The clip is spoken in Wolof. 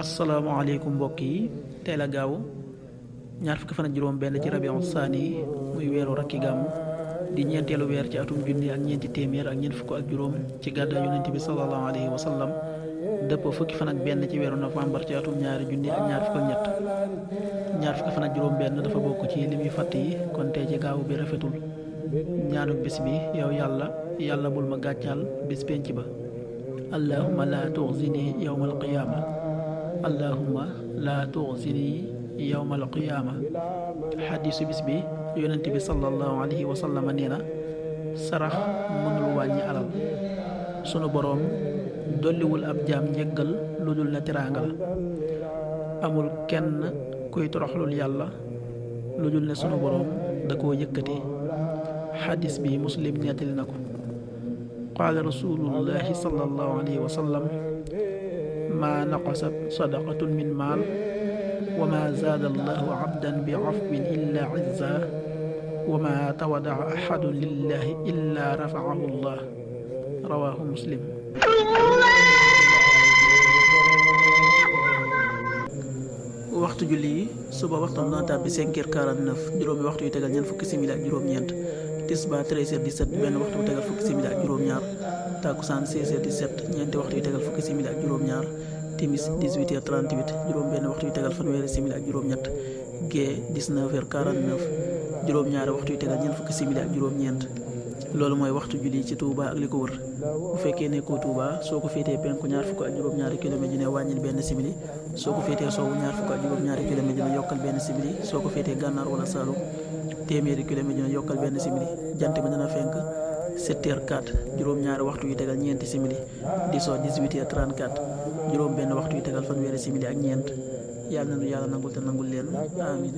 asalaamaaleykum mbokk yi tey la gaaw ñaar fukki fan ak juróom benn ci rabiu saani muy weeru rakki gàmmu di ñeenteelu weer ci atum junni ak ñeenti téeméer ak ñeent fukk ak juróom ci gàddaa yonent bi sallallahu alayhi wa sallam dëpp fukki fan ak benn ci weeru novembre ci atum ñaari junni ak ñaar fukk ak ñett ñaar fukki fan ak juróom benn dafa bokk ci li muy fàtt yi kon tey ci gaaw bi rafetul ñaanuk bés bi yow yàlla bul ma gàccaal bés penc ba allahumma la tuxzini yawmal qiyaama allahumma la tuxzini yawmal qiyaama xadiisu bis bi yonent bi sallallahu alayhi wa sallam nee na sarax mënul wàññi alal sunu boroom dolliwul ab jaam njëggal lu dul na teraanga la amul kenn kuy toroxlul yàlla lu dul ne sunu boroom da koo yëkkati xadiis bi muslim nettali na ko qaala rasulullahi sallallahu alayhi wa sallam maa naqasat sadaqatun min maal wa maa zaada allahu abdan bi afwin illa izza wa maa tawadaa axadun lillahi illa rafaahu llah rawaahu muslim. waxtu julli yi suba waxtam dana tàbbi 5h49 juróomi waxtu yu tegal ñeent fukki simili ak juróom-ñeent tisbaar 13h17 benn waxtu bu tegal fukki simili ak juróom-ñaar takkusaan 16h17 ñeenti waxtu yu tegal fukki simili ak juróom-ñaar timis 18h38 juróom benn waxtu yu tegal fanweeri simili ak juróom-ñett gee 19h49 juróom-ñaari waxtu yu tegal ñeent fukki simili ak juróom-ñeent loolu mooy waxtu julli ci Touba ak li ko wër bu fekkee nekkoo Touba soo ko féetee penku ñaar fukk ak juróom-ñaari kilomètre dina wàññil benn simili soo ko féetee sowwu ñaar fukk ak juróom-ñaari kilomètre dina yokkal benn simili soo ko féetee gànnaar wala Saalum téeméeri kilomètre dina yokkal benn simili jant bi dina fenk 7h04 juróom-ñaari waxtu yu tegal ñeenti simili di soo 18h34 juróom benn waxtu yu tegal fanweeri simili ak ñeent yàlla na nu yàlla nangul te nangul leen amin